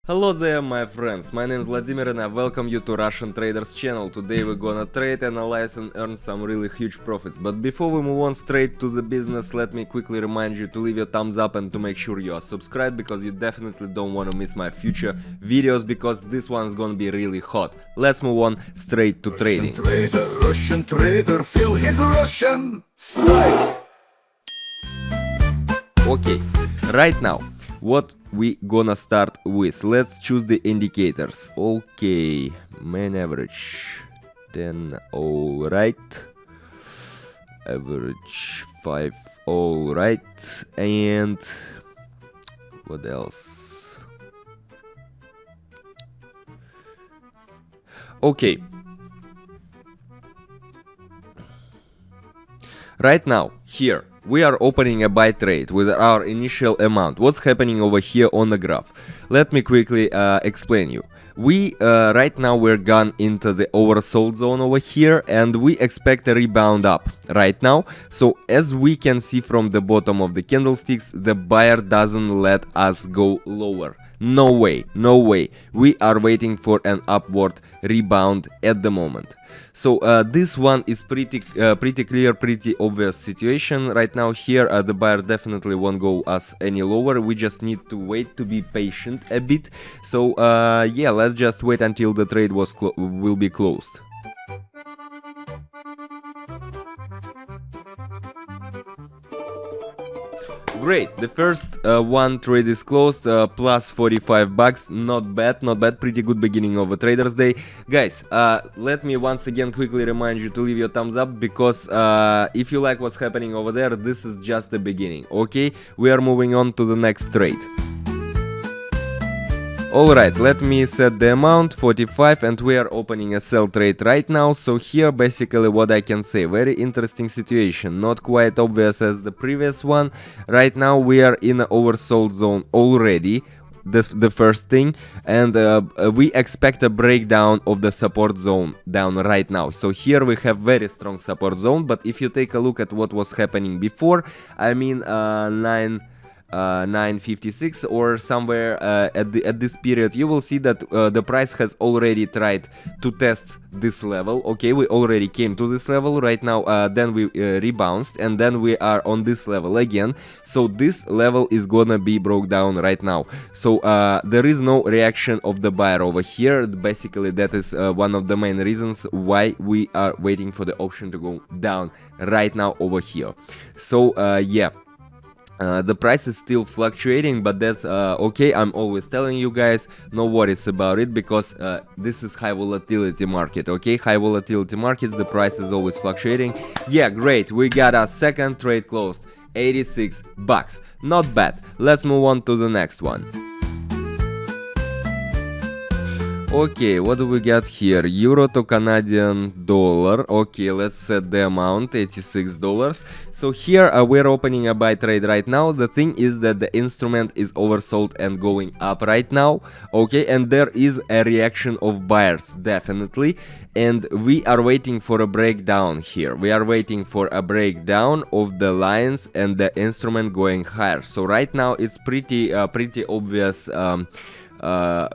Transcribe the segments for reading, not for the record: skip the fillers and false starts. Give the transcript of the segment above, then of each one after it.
Hello there my friends, my name is Vladimir and I welcome you to Russian Traders channel. Today we're gonna trade, analyze and earn some really huge profits. But before we move on straight to the business, let me quickly remind you to leave your thumbs up and to make sure you are subscribed, because you definitely don't want to miss my future videos, because this one's gonna be really hot. Let's move on straight to trading. Russian trader, feel his Russian style. Okay, right now what we gonna start with? Let's choose the indicators. Okay, main average 10, all right, average 5, all right, and what else? Okay, right now here we are opening a buy trade with our initial amount. What's happening over here on the graph? Let me quickly explain you. We right now we're gone into the oversold zone over here, and we expect a rebound up right now. So as we can see from the bottom of the candlesticks, the buyer doesn't let us go lower. No way, no way. We are waiting for an upward rebound at the moment. So this one is pretty clear, pretty obvious situation right now. Here the buyer definitely won't go us any lower. We just need to wait, to be patient a bit. So yeah, let's just wait until the trade will be closed. Great, the first one trade is closed, plus 45 bucks, not bad, pretty good beginning of a trader's day. Guys, let me once again quickly remind you to leave your thumbs up, because if you like what's happening over there, this is just the beginning, okay? We are moving on to the next trade. Alright, let me set the amount, 45, and we are opening a sell trade right now. So here basically what I can say, very interesting situation, not quite obvious as the previous one. Right now we are in an oversold zone already, the first thing, and we expect a breakdown of the support zone down right now. So here we have very strong support zone, but if you take a look at what was happening before, I mean 956 or somewhere at this period, you will see that the price has already tried to test this level. Okay, we already came to this level right now, then we rebounced, and then we are on this level again. So this level is gonna be broke down right now. So there is no reaction of the buyer over here. Basically that is one of the main reasons why we are waiting for the option to go down right now over here. So yeah, the price is still fluctuating, but that's okay. I'm always telling you guys, no worries about it, because this is high volatility market, okay? High volatility markets, the price is always fluctuating. Yeah, great, we got our second trade closed, 86 bucks, not bad. Let's move on to the next one. Okay, what do we got here? Euro to Canadian dollar. Okay, let's set the amount, $86. So here we're opening a buy trade right now. The thing is that the instrument is oversold and going up right now. Okay, and there is a reaction of buyers, definitely. And we are waiting for a breakdown here. We are waiting for a breakdown of the lines and the instrument going higher. So right now it's pretty obvious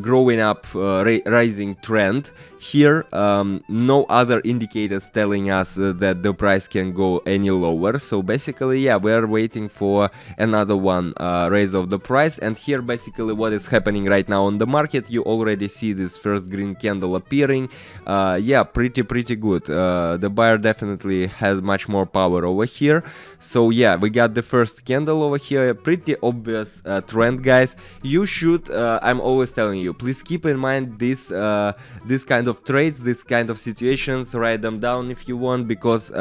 growing up, rising trend here. No other indicators telling us that the price can go any lower. So basically, yeah, we are waiting for another one raise of the price. And here basically what is happening right now on the market, you already see this first green candle appearing. Yeah, pretty good. The buyer definitely has much more power over here. So yeah, we got the first candle over here, a pretty obvious trend, guys. You should, I'm always telling you, please keep in mind this kind of trades, this kind of situations. Write them down if you want, because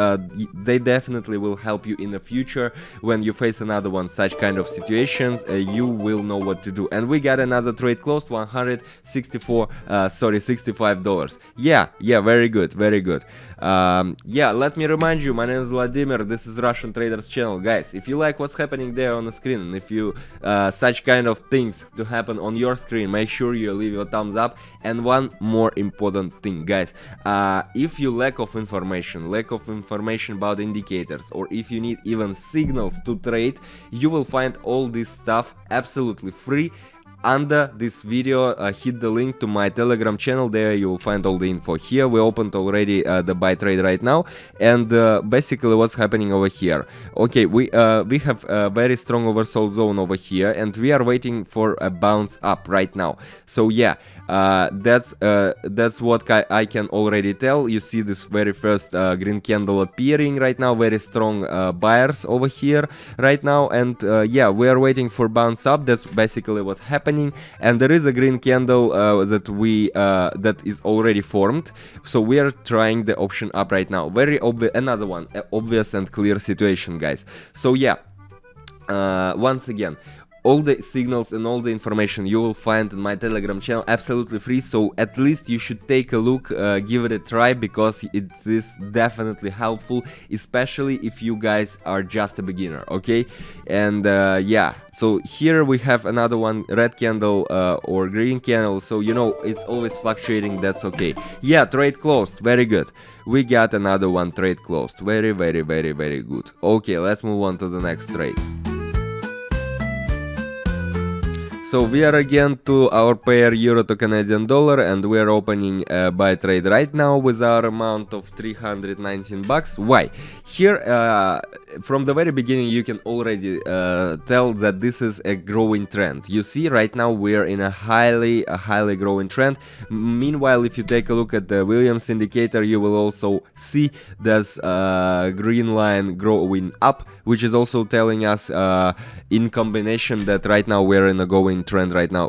they definitely will help you in the future. When you face another one such kind of situations, you will know what to do. And we got another trade closed, $65. Yeah, very good. Yeah, let me remind you, my name is Vladimir, this is Russian Traders channel. Guys, if you like what's happening there on the screen, and if you such kind of things to happen on your screen, make sure you leave your thumbs up. And one more important thing, guys, if you lack of information about indicators, or if you need even signals to trade, you will find all this stuff absolutely free under this video, hit the link to my Telegram channel. There you will find all the info. Here we opened already the buy trade right now, and basically what's happening over here. Okay, we have a very strong oversold zone over here, and we are waiting for a bounce up right now. So yeah, that's what I can already tell. You see this very first green candle appearing right now, very strong buyers over here right now, and yeah, we are waiting for bounce up. That's basically what's happening. And there is a green candle that is already formed, so we are trying the option up right now. Very obvious, another one, obvious and clear situation, guys. So yeah, once again, all the signals and all the information you will find in my Telegram channel absolutely free, so at least you should take a look, give it a try, because it is definitely helpful, especially if you guys are just a beginner, okay? And yeah, so here we have another one, red candle or green candle, so you know it's always fluctuating, that's okay. Yeah, trade closed, very good. We got another one, trade closed, very good. Okay, let's move on to the next trade. So we are again to our pair euro to Canadian dollar, and we are opening a buy trade right now with our amount of 319 bucks. Why? Here, from the very beginning, you can already tell that this is a growing trend. You see, right now we are in a highly growing trend. Meanwhile, if you take a look at the Williams indicator, you will also see this green line growing up, which is also telling us in combination that right now we're in a growing trend right now.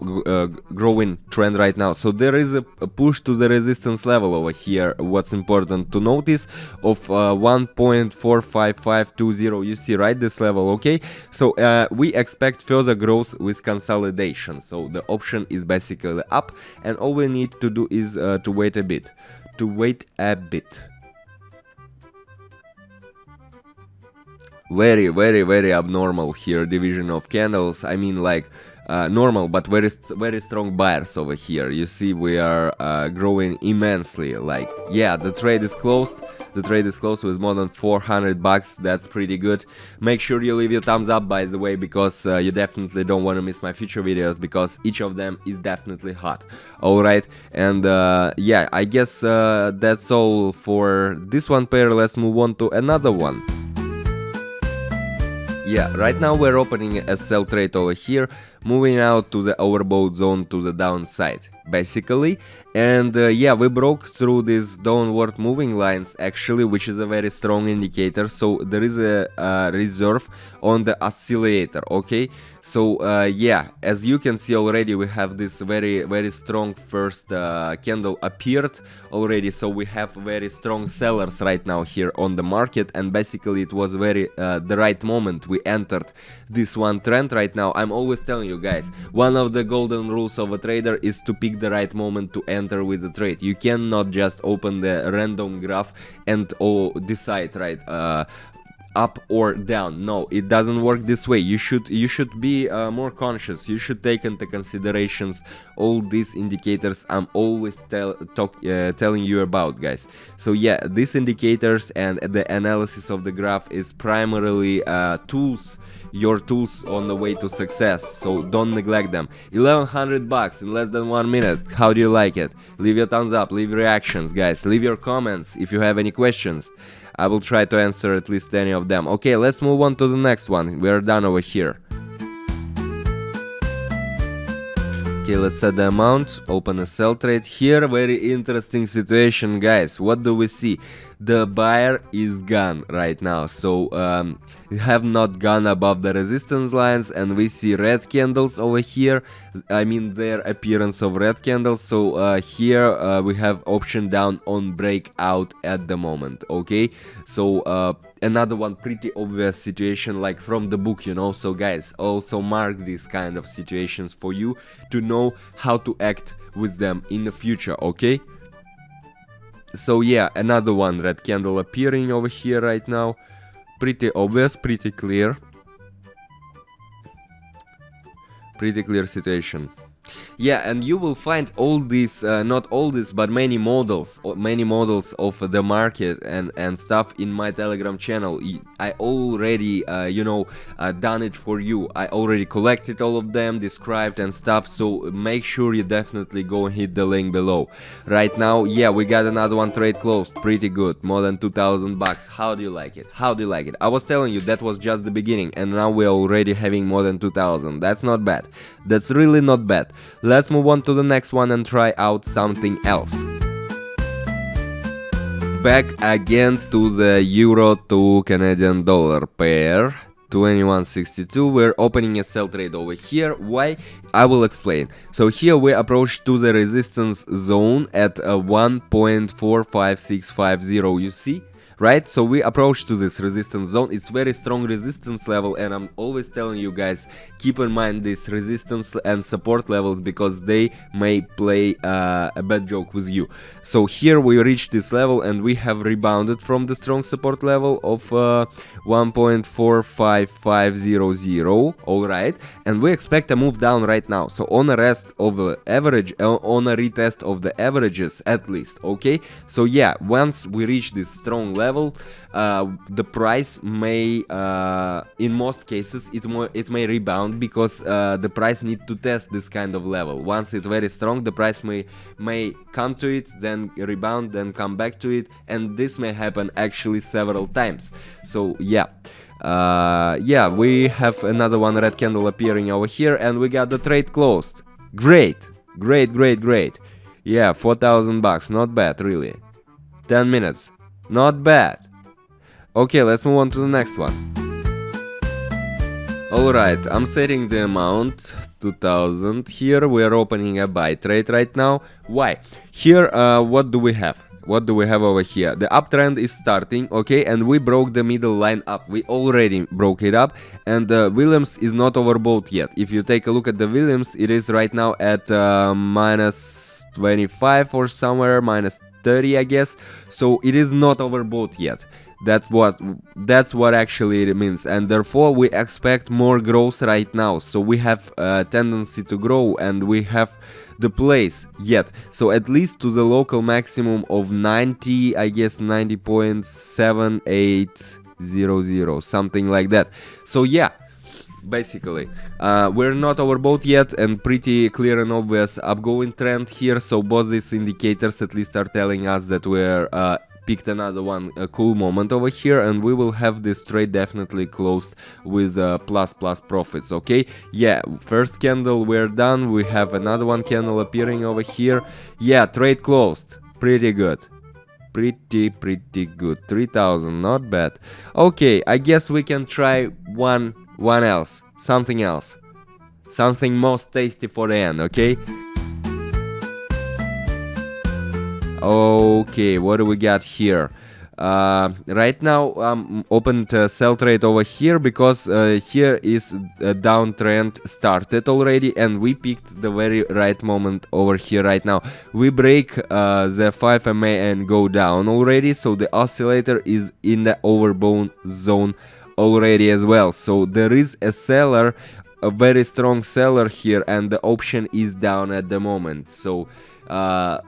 So there is a push to the resistance level over here. What's important to notice, of 1.45520. You see, right, this level, okay? So we expect further growth with consolidation. So the option is basically up, and all we need to do is to wait a bit. Very abnormal here division of candles. I mean, like normal but very strong buyers over here. You see, we are growing immensely. Like, yeah, the trade is closed with more than 400 bucks. That's pretty good. Make sure you leave your thumbs up, by the way, because you definitely don't want to miss my future videos, because each of them is definitely hot. Alright, and yeah, I guess that's all for this one pair. Let's move on to another one. Yeah, right now we're opening a sell trade over here, moving out to the overbought zone to the downside, basically. And yeah, we broke through these downward moving lines, actually, which is a very strong indicator. So there is a reserve on the oscillator, okay? So yeah, as you can see already, we have this very strong first candle appeared already. So we have very strong sellers right now here on the market, and basically it was very the right moment we entered this one trend right now. I'm always telling you guys, one of the golden rules of a trader is to pick the right moment to enter with the trade. You cannot just open the random graph and decide, right, up or down. No, it doesn't work this way. You should be more conscious. You should take into considerations all these indicators I'm always telling you about, guys. So yeah, these indicators and the analysis of the graph is primarily your tools on the way to success, so don't neglect them. 1100 bucks in less than 1 minute. How do you like it? Leave your thumbs up, leave reactions, guys, leave your comments if you have any questions. I will try to answer at least any of them. Okay, let's move on to the next one. We are done over here. Okay, let's set the amount, open a sell trade here. Very interesting situation, guys. What do we see? The buyer is gone right now, so we have not gone above the resistance lines, and we see red candles over here. I mean, their appearance of red candles. So here we have option down on breakout at the moment, okay? So another one pretty obvious situation, like from the book, you know. So guys, also mark these kind of situations for you to know how to act with them in the future, okay? So yeah, another one, red candle appearing over here right now. Pretty obvious, pretty clear situation. Yeah, and you will find all these, not all this, but many models of the market and stuff in my Telegram channel. I already, done it for you. I already collected all of them, described and stuff, so make sure you definitely go and hit the link below. Right now, yeah, we got another one trade closed, pretty good, more than 2,000 bucks. How do you like it? How do you like it? I was telling you that was just the beginning, and now we're already having more than 2,000. That's not bad. That's really not bad. Let's move on to the next one and try out something else. Back again to the euro to Canadian dollar pair. 21.62. We're opening a sell trade over here. Why? I will explain. So here we approach to the resistance zone at 1.45650. You see? Right, so we approach to this resistance zone. It's very strong resistance level, and I'm always telling you guys, keep in mind these resistance and support levels, because they may play a bad joke with you. So here we reach this level, and we have rebounded from the strong support level of 1.45500. All right, and we expect a move down right now. So on a rest of the average, on a retest of the averages at least. Okay, so yeah, once we reach this strong level, the price may, in most cases, it may rebound, because the price need to test this kind of level. Once it's very strong, the price may come to it, then rebound, then come back to it, and this may happen actually several times. So yeah. We have another one red candle appearing over here, and we got the trade closed. Great. Yeah, 4,000 bucks, not bad, really. 10 minutes. Not bad. Okay, let's move on to the next one. Alright, I'm setting the amount 2,000 here. We are opening a buy trade right now. Why? Here, what do we have? What do we have over here? The uptrend is starting, okay, and we broke the middle line up. We already broke it up, and Williams is not overbought yet. If you take a look at the Williams, it is right now at minus 25 or somewhere, minus 30, I guess. So it is not overbought yet. That's what actually it means, and therefore we expect more growth right now. So we have a tendency to grow, and we have the place yet. So at least to the local maximum of 90, I guess 90.7800, something like that. So yeah. Basically, we're not overbought yet, and pretty clear and obvious upgoing trend here. So both these indicators at least are telling us that we're picked another one, a cool moment over here, and we will have this trade definitely closed with plus profits. Okay, yeah, first candle we're done. We have another one candle appearing over here. Yeah, trade closed. Pretty good. Pretty good. 3,000, not bad. Okay, I guess we can try one else, something most tasty for the end. Okay, what do we got here? Right now I'm opened a sell trade over here, because here is a downtrend started already, and we picked the very right moment over here right now. We break the 5 MA and go down already, so the oscillator is in the overbought zone already as well. So there is a seller, a very strong seller here, and the option is down at the moment. So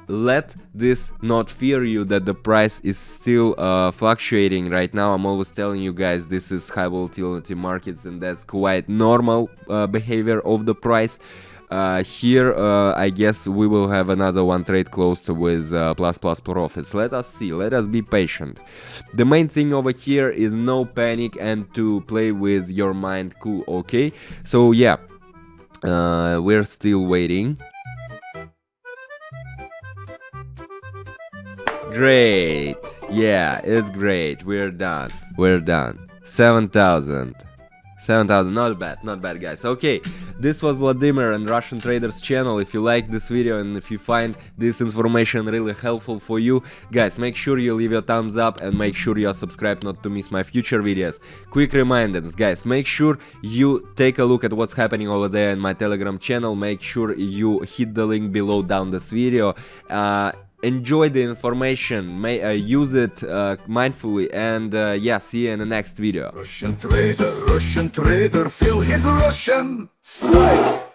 let this not fear you that the price is still fluctuating right now. I'm always telling you guys, this is high volatility markets, and that's quite normal behavior of the price. Here I guess we will have another one trade closed with plus profits. Let us see, let us be patient. The main thing over here is no panic and to play with your mind cool. Okay, so yeah, we're still waiting. Great, yeah, it's great. We're done. 7,000, not bad guys. Okay, this was Vladimir and Russian Traders channel. If you like this video and if you find this information really helpful for you, guys, make sure you leave your thumbs up and make sure you are subscribed not to miss my future videos. Quick reminders, guys, make sure you take a look at what's happening over there in my Telegram channel. Make sure you hit the link below down this video. Enjoy the information, use it mindfully, and yeah, see you in the next video. Russian trader, feel his Russian style.